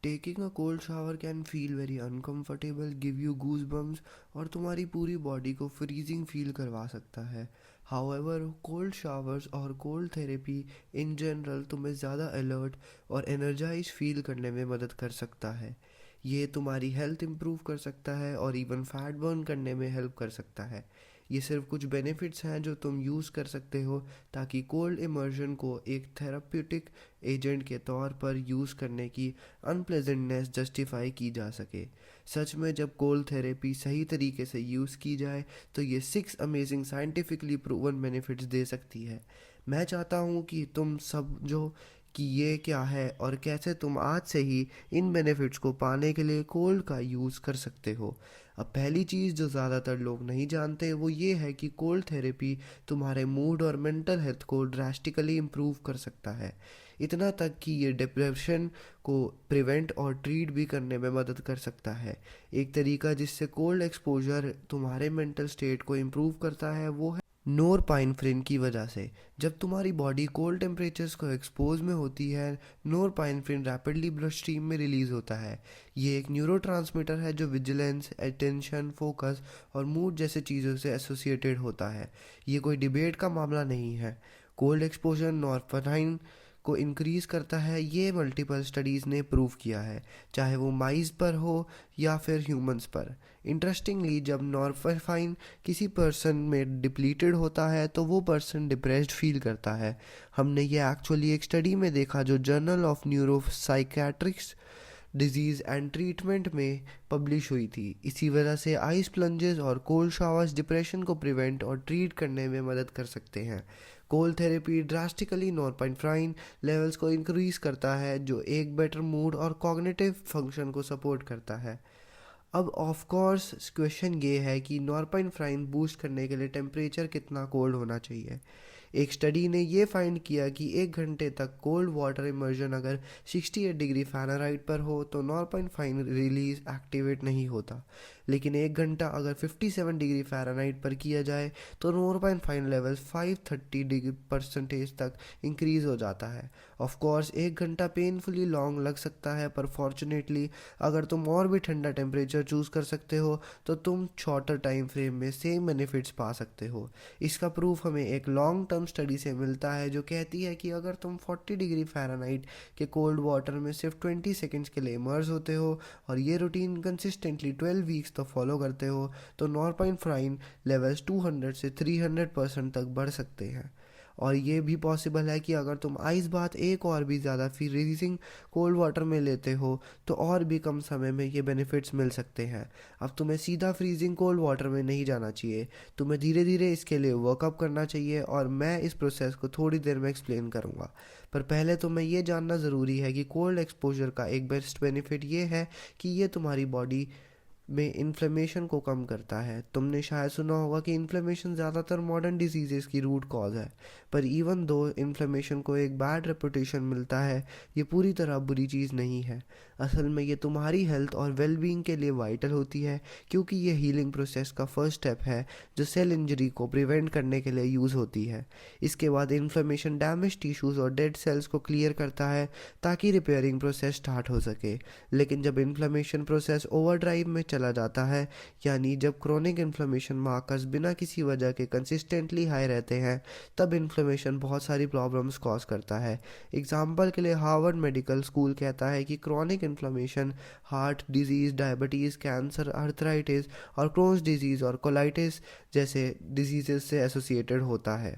Taking a cold shower can feel very uncomfortable, give you goose bumps और तुम्हारी पूरी body को freezing feel करवा सकता है। हाउएवर कोल्ड शावर्स और कोल्ड थेरेपी इन जनरल तुम्हें ज़्यादा अलर्ट और एनर्जाइज फील करने में मदद कर सकता है। ये तुम्हारी हेल्थ इम्प्रूव कर सकता है और इवन फैट बर्न करने में हेल्प कर सकता है। ये सिर्फ कुछ बेनिफिट्स हैं जो तुम यूज़ कर सकते हो ताकि कोल्ड इमर्जन को एक थेराप्यूटिक एजेंट के तौर पर यूज़ करने की अनप्लेजेंटनेस जस्टिफाई की जा सके। सच में जब कोल्ड थेरेपी सही तरीके से यूज़ की जाए तो ये 6 अमेजिंग साइंटिफिकली प्रूवन बेनिफिट्स दे सकती है। मैं चाहता हूँ कि तुम सब जो कि ये क्या है और कैसे तुम आज से ही इन बेनिफिट्स को पाने के लिए कोल्ड का यूज़ कर सकते हो। अब पहली चीज़ जो ज़्यादातर लोग नहीं जानते वो ये है कि कोल्ड थेरेपी तुम्हारे मूड और मेंटल हेल्थ को ड्रास्टिकली इम्प्रूव कर सकता है। इतना तक कि ये डिप्रेशन को प्रिवेंट और ट्रीट भी करने में मदद कर सकता है। एक तरीका जिससे कोल्ड एक्सपोजर तुम्हारे मेंटल स्टेट को इम्प्रूव करता है वो है नोरपाइनफ्रिन की वजह से। जब तुम्हारी बॉडी कोल्ड टेम्परेचर्स को एक्सपोज में होती है, नोरपाइनफ्रिन रैपिडली ब्लड स्ट्रीम में रिलीज होता है। ये एक न्यूरोट्रांसमीटर है जो विजिलेंस, अटेंशन, फोकस और मूड जैसे चीज़ों से एसोसिएटेड होता है। ये कोई डिबेट का मामला नहीं है। कोल्ड एक्सपोजर नॉरपेनाइन को इंक्रीज करता है, ये मल्टीपल स्टडीज़ ने प्रूव किया है, चाहे वो माइस पर हो या फिर ह्यूमंस पर। इंटरेस्टिंगली जब नॉरपेनाइन किसी पर्सन में डिप्लीटेड होता है तो वो पर्सन डिप्रेस्ड फील करता है। हमने ये एक्चुअली एक स्टडी में देखा जो journal of neuro psychiatrics disease and treatment में पब्लिश हुई थी। इसी वजह से आइस प्लंजेस और कोल्ड शावर्स डिप्रेशन को प्रिवेंट और ट्रीट करने में मदद कर सकते हैं। कोल्ड थेरेपी ड्रास्टिकली नॉरपेनेफ्राइन लेवल्स को इंक्रीज करता है जो एक बेटर मूड और कॉग्निटिव फंक्शन को सपोर्ट करता है। अब ऑफ कोर्स क्वेश्चन ये है कि नॉरपेनेफ्राइन बूस्ट करने के लिए टेम्परेचर कितना कोल्ड होना चाहिए। एक स्टडी ने ये फाइंड किया कि 1 घंटे तक कोल्ड वाटर इमर्जन अगर 68 डिग्री फ़ारेनहाइट पर हो तो नॉरपेनेफ्राइन रिलीज एक्टिवेट नहीं होता, लेकिन 1 घंटा अगर 57 डिग्री फ़ारेनहाइट पर किया जाए तो नॉरपेनेफ्राइन लेवल 530 डिग्री परसेंटेज तक इंक्रीज हो जाता है। ऑफ कोर्स 1 घंटा पेनफुली लॉन्ग लग सकता है, पर फॉर्चुनेटली अगर तुम और भी ठंडा टेम्परेचर चूज़ कर सकते हो तो तुम शॉर्टर टाइम फ्रेम में सेम बेनिफिट्स पा सकते हो। इसका प्रूफ हमें एक लॉन्ग टर्म स्टडी से मिलता है जो कहती है कि अगर तुम 40 डिग्री फ़ारेनहाइट के कोल्ड वाटर में सिर्फ 20 सेकेंड्स के लिए इमर्स होते हो और ये रूटीन कंसिस्टेंटली 12 वीक्स तक फॉलो करते हो तो नॉरपेनेफ्राइन लेवल्स 200 से 300% तक बढ़ सकते हैं। और ये भी पॉसिबल है कि अगर तुम आइस बाथ एक और भी ज़्यादा फ्रीजिंग कोल्ड वाटर में लेते हो तो और भी कम समय में ये बेनिफिट्स मिल सकते हैं। अब तुम्हें सीधा फ्रीजिंग कोल्ड वाटर में नहीं जाना चाहिए, तुम्हें धीरे धीरे इसके लिए वर्कअप करना चाहिए और मैं इस प्रोसेस को थोड़ी देर में एक्सप्लेन करूँगा। पर पहले तुम्हें ये जानना ज़रूरी है कि कोल्ड एक्सपोजर का एक बेस्ट बेनिफिट ये है कि ये तुम्हारी बॉडी में इन्फ्लेमेशन को कम करता है। तुमने शायद सुना होगा कि इन्फ्लेमेशन ज़्यादातर मॉडर्न डिजीज़ेस की रूट कॉज है, पर इवन दो इन्फ्लेमेशन को एक बैड रेपुटेशन मिलता है, ये पूरी तरह बुरी चीज़ नहीं है। असल में ये तुम्हारी हेल्थ और वेलबींग के लिए वाइटल होती है, क्योंकि ये हीलिंग प्रोसेस का फर्स्ट स्टेप है जो सेल इंजरी को प्रिवेंट करने के लिए यूज़ होती है। इसके बाद इन्फ्लेमेशन डैमेज टिश्यूज़ और डेड सेल्स को क्लियर करता है ताकि रिपेयरिंग प्रोसेस स्टार्ट हो सके। लेकिन जब इन्फ्लेमेशन प्रोसेस ओवरड्राइव में चला जाता है, यानी जब क्रोनिक इन्फ्लेमेशन मार्कर्स बिना किसी वजह के कंसिस्टेंटली हाई रहते हैं, तब इन्फ्लेमेशन बहुत सारी प्रॉब्लम्स कॉज करता है। एग्जाम्पल के लिए हार्वर्ड मेडिकल स्कूल कहता है कि chronic inflammation heart disease, diabetes, cancer, arthritis और क्रोन्स डिजीज़ और कोलाइटिस जैसे डिजीज़ से एसोसिएटेड होता है।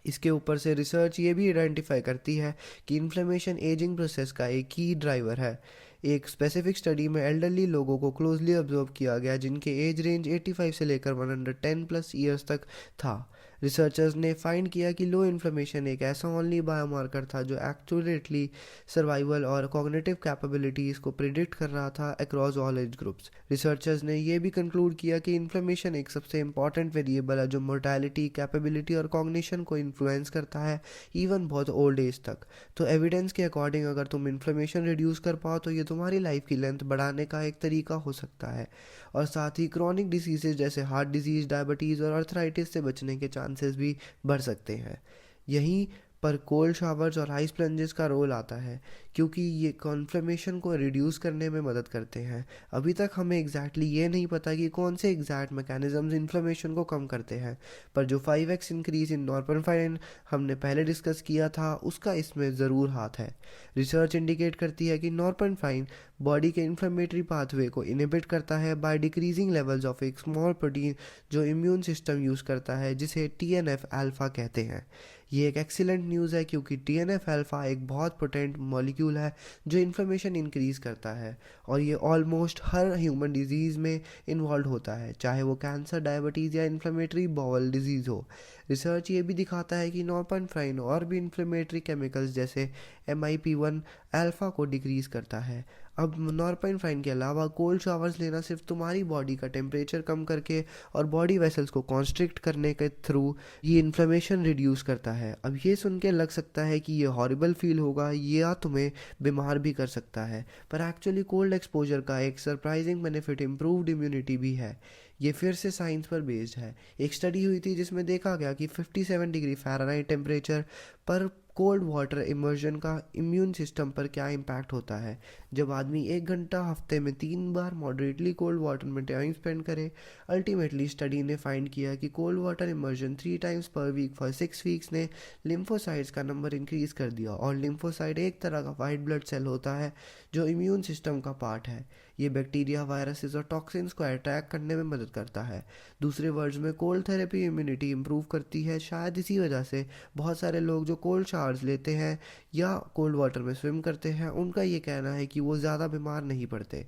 इसके ऊपर से रिसर्च ये भी आइडेंटिफाई करती है कि इन्फ्लेमेशन एजिंग प्रोसेस का एक की ड्राइवर है। एक स्पेसिफिक स्टडी में एल्डरली लोगों को क्लोजली ऑब्जर्व किया गया जिनके एज रेंज 85 से लेकर 110 प्लस ईयर्स तक था। रिसर्चर्स ने फाइंड किया कि लो इन्फ्लेमेशन एक ऐसा ओनली बायोमार्कर था जो एक्यूरेटली सर्वाइवल और कॉग्निटिव कैपेबिलिटीज़ को प्रिडिक्ट कर रहा था across all age groups. Researchers ने यह भी कंक्लूड किया कि इन्फ्लेमेशन एक सबसे इंपॉर्टेंट वेरिएबल है जो मोर्टैलिटी, कैपेबिलिटी और कॉग्निशन को इन्फ्लुएंस करता है, इवन बहुत ओल्ड एज तक। तो एविडेंस के अकॉर्डिंग अगर तुम इन्फ्लेमेशन रिड्यूस कर पाओ तो ये तुम्हारी लाइफ की लेंथ बढ़ाने का एक तरीका हो सकता है, और साथ ही क्रॉनिक डिसीजेज जैसे हार्ट डिजीज़, डायबिटीज़ और अर्थराइटिस से बचने के चांसेस भी बढ़ सकते हैं। यहीं पर कोल्ड शावर्स और आइस प्लंजेस का रोल आता है, क्योंकि ये कॉन्फ्लेमेशन को रिड्यूस करने में मदद करते हैं। अभी तक हमें ये नहीं पता कि कौन से एग्जैक्ट मैकेनिज्म्स इन्फ्लेमेशन को कम करते हैं, पर जो 5x इंक्रीज इन नॉरपेनेफ्राइन हमने पहले डिस्कस किया था उसका इसमें ज़रूर हाथ है। रिसर्च इंडिकेट करती है कि नॉरपेनेफ्राइन बॉडी के इन्फ्लेमेटरी पाथवे को इनहिबिट करता है बाय डिक्रीजिंग लेवल्स ऑफ एक स्मॉल प्रोटीन जो इम्यून सिस्टम यूज़ करता है, जिसे TNF अल्फ़ा कहते हैं। ये एक एक्सीलेंट न्यूज़ है क्योंकि TNF अल्फ़ा एक बहुत पोटेंट मॉलिक्यूल है जो इन्फ्लेमेशन इंक्रीज़ करता है, और ये ऑलमोस्ट हर ह्यूमन डिजीज़ में इन्वॉल्व होता है, चाहे वो कैंसर, डायबिटीज़ या इन्फ्लेमेटरी बाउल डिजीज़ हो। रिसर्च ये भी दिखाता है कि नॉरपेनेफ्राइन और भी इन्फ्लेमेटरी केमिकल्स जैसे MIP-1 अल्फ़ा को डिक्रीज़ करता है। अब नॉरपेनेफ्राइन के अलावा कोल्ड शावर्स लेना सिर्फ तुम्हारी बॉडी का टेम्परेचर कम करके और बॉडी वेसल्स को कॉन्स्ट्रिक्ट करने के थ्रू ये इन्फ्लेमेशन रिड्यूस करता है। अब ये सुन के लग सकता है कि ये हॉरिबल फील होगा या तुम्हें बीमार भी कर सकता है, पर एक्चुअली कोल्ड एक्सपोजर का एक सरप्राइजिंग बेनिफिट इम्प्रूव्ड इम्यूनिटी भी है। ये फिर से साइंस पर बेस्ड है। एक स्टडी हुई थी जिसमें देखा गया कि 57 डिग्री फ़ारेनहाइट टेम्परेचर पर कोल्ड वाटर इमर्जन का इम्यून सिस्टम पर क्या इम्पैक्ट होता है। जब आदमी 1 घंटा हफ्ते में 3 बार मॉडरेटली कोल्ड वाटर में टाइम स्पेंड करे, अल्टीमेटली स्टडी ने फाइंड किया कि कोल्ड वाटर इमर्जन 3 टाइम्स पर वीक फॉर 6 वीक्स ने लिम्फोसाइट्स का नंबर इंक्रीज कर दिया। और लिम्फोसाइट एक तरह का वाइट ब्लड सेल होता है जो इम्यून सिस्टम का पार्ट है। ये बैक्टीरिया, वायरसेस और टॉक्सिन्स को अटैक करने में मदद करता है। दूसरे वर्ड्स में कोल्ड थेरेपी इम्यूनिटी इंप्रूव करती है। शायद इसी वजह से बहुत सारे लोग जो कोल्ड शावर्स लेते हैं या कोल्ड वाटर में स्विम करते हैं, उनका ये कहना है कि वो ज़्यादा बीमार नहीं पड़ते।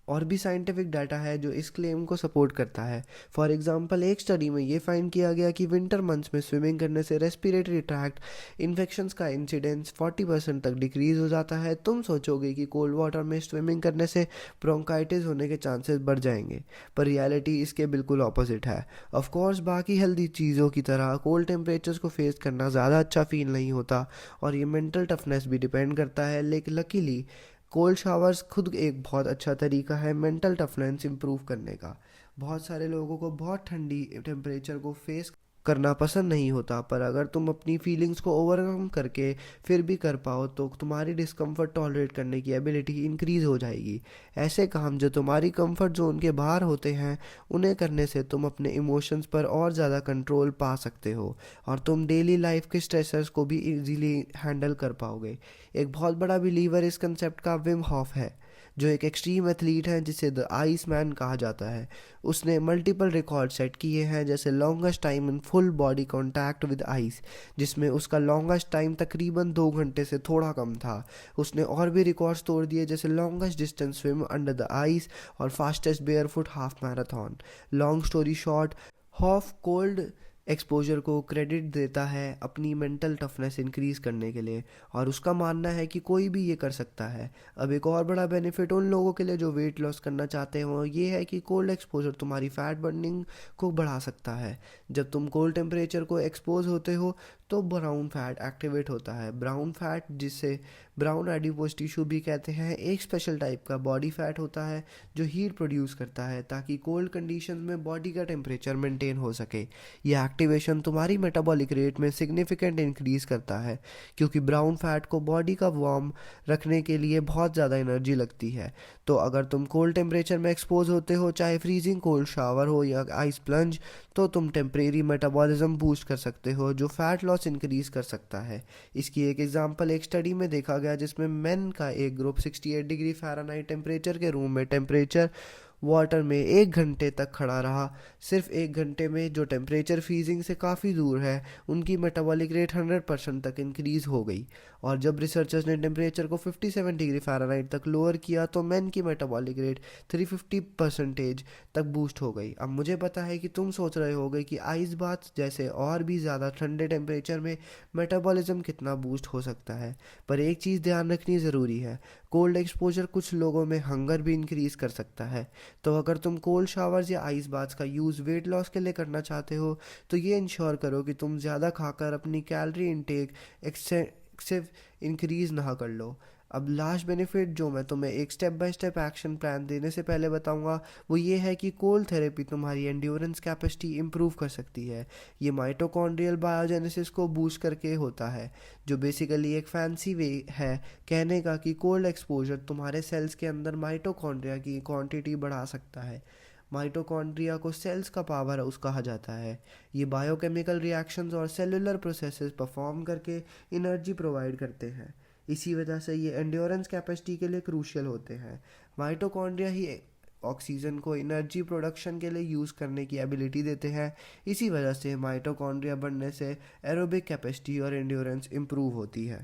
और भी साइंटिफिक डाटा है जो इस क्लेम को सपोर्ट करता है। फॉर एग्जांपल, एक स्टडी में ये फाइंड किया गया कि विंटर मंथ्स में स्विमिंग करने से रेस्पिरेटरी ट्रैक्ट इन्फेक्शंस का इंसिडेंस 40% तक डिक्रीज हो जाता है। तुम सोचोगे कि कोल्ड वाटर में स्विमिंग करने से ब्रोंकाइटिस होने के चांसेस बढ़ जाएंगे, पर रियलिटी इसके बिल्कुल ऑपोजिट है। ऑफ कोर्स बाकी हेल्दी चीज़ों की तरह कोल्ड टेम्परेचर्स को फेस करना ज़्यादा अच्छा फील नहीं होता, और ये मेंटल टफनेस भी डिपेंड करता है। लेकिन लकीली कोल्ड शावर्स खुद एक बहुत अच्छा तरीका है मेंटल टफनेस इंप्रूव करने का। बहुत सारे लोगों को बहुत ठंडी टेम्परेचर को फेस करना पसंद नहीं होता, पर अगर तुम अपनी फीलिंग्स को ओवरकम करके फिर भी कर पाओ तो तुम्हारी डिस्कम्फर्ट टॉलरेट करने की एबिलिटी इंक्रीज हो जाएगी। ऐसे काम जो तुम्हारी कंफर्ट जोन के बाहर होते हैं, उन्हें करने से तुम अपने इमोशंस पर और ज़्यादा कंट्रोल पा सकते हो, और तुम डेली लाइफ के स्ट्रेसर्स को भी इजीली हैंडल कर पाओगे। एक बहुत बड़ा बिलीवर इस कंसेप्ट का विम हॉफ है, जो एक एक्सट्रीम एथलीट हैं जिसे द आइस मैन कहा जाता है। उसने मल्टीपल रिकॉर्ड सेट किए हैं, जैसे longest time in full body contact with ice, जिसमें उसका लॉन्गेस्ट टाइम तकरीबन 2 घंटे से थोड़ा कम था। उसने और भी रिकॉर्ड्स तोड़ दिए, जैसे longest distance swim under the ice और fastest barefoot half marathon. Long story short, Hof cold exposure को क्रेडिट देता है अपनी मेंटल टफनेस इंक्रीज करने के लिए, और उसका मानना है कि कोई भी ये कर सकता है। अब एक और बड़ा बेनिफिट उन लोगों के लिए जो वेट लॉस करना चाहते हो ये है कि कोल्ड एक्सपोजर तुम्हारी फैट बर्निंग को बढ़ा सकता है। जब तुम कोल्ड टेम्परेचर को एक्सपोज होते हो तो ब्राउन फैट एक्टिवेट होता है। ब्राउन फैट, जिसे ब्राउन एडिपोज टिश्यू भी कहते हैं, एक स्पेशल टाइप का बॉडी फैट होता है जो हीट प्रोड्यूस करता है ताकि कोल्ड कंडीशंस में बॉडी का टेम्परेचर मेंटेन हो सके। यह एक्टिवेशन तुम्हारी मेटाबॉलिक रेट में सिग्निफिकेंट इंक्रीज करता है, क्योंकि ब्राउन फैट को बॉडी का वार्म रखने के लिए बहुत ज़्यादा एनर्जी लगती है। तो अगर तुम कोल्ड टेम्परेचर में एक्सपोज होते हो, चाहे फ्रीजिंग कोल्ड शावर हो या आइस प्लंज, तो तुम टेम्परेरी मेटाबॉलिज्म बूस्ट कर सकते हो जो फैट लॉस इंक्रीज कर सकता है। इसकी एक एग्जांपल एक स्टडी में देखा गया जिसमें मेन का एक ग्रुप 68 डिग्री फ़ारेनहाइट टेम्परेचर के रूम में टेम्परेचर वाटर में 1 घंटे तक खड़ा रहा। सिर्फ 1 घंटे में, जो टेम्परेचर फ्रीजिंग से काफ़ी दूर है, उनकी मेटाबॉलिक रेट 100% तक इंक्रीज हो गई। और जब रिसर्चर्स ने टेम्परेचर को 57 डिग्री फ़ारेनहाइट तक लोअर किया तो मैन की मेटाबॉलिक रेट 350% तक बूस्ट हो गई। अब मुझे पता है कि तुम सोच रहे होगे कि आइस बाथ जैसे और भी ज़्यादा ठंडे टेम्परेचर में मेटाबॉलिज्म कितना बूस्ट हो सकता है, पर एक चीज़ ध्यान रखनी ज़रूरी है, कोल्ड एक्सपोजर कुछ लोगों में हंगर भी इंक्रीज कर सकता है। तो अगर तुम कोल्ड शावर्स या आइस बाथ्स का यूज़ वेट लॉस के लिए करना चाहते हो तो ये इंश्योर करो कि तुम ज़्यादा खाकर अपनी कैलोरी इनटेक एक्सेसिव इंक्रीज ना कर लो। अब लास्ट बेनिफिट जो मैं तुम्हें एक step by step action plan देने से पहले बताऊंगा, वो ये है कि कोल्ड थेरेपी तुम्हारी एंड्योरेंस कैपेसिटी इंप्रूव कर सकती है। ये माइटोकॉन्ड्रियल बायोजेनेसिस को बूस्ट करके होता है, जो बेसिकली एक फैंसी वे है कहने का कि कोल्ड एक्सपोजर तुम्हारे सेल्स के अंदर माइटोकॉन्ड्रिया की क्वांटिटी बढ़ा सकता है। माइटोकॉन्ड्रिया को सेल्स का पावर हाउस कहा जाता है। ये बायोकेमिकल रिएक्शंस और सेलुलर प्रोसेसेस परफॉर्म करके एनर्जी प्रोवाइड करते हैं। इसी वजह से ये एंड्योरेंस कैपेसिटी के लिए क्रूशियल होते हैं। माइटोकॉन्ड्रिया ही ऑक्सीजन को एनर्जी प्रोडक्शन के लिए यूज़ करने की एबिलिटी देते हैं। इसी वजह से माइटोकॉन्ड्रिया बढ़ने से एरोबिक कैपेसिटी और एंड्योरेंस इंप्रूव होती है।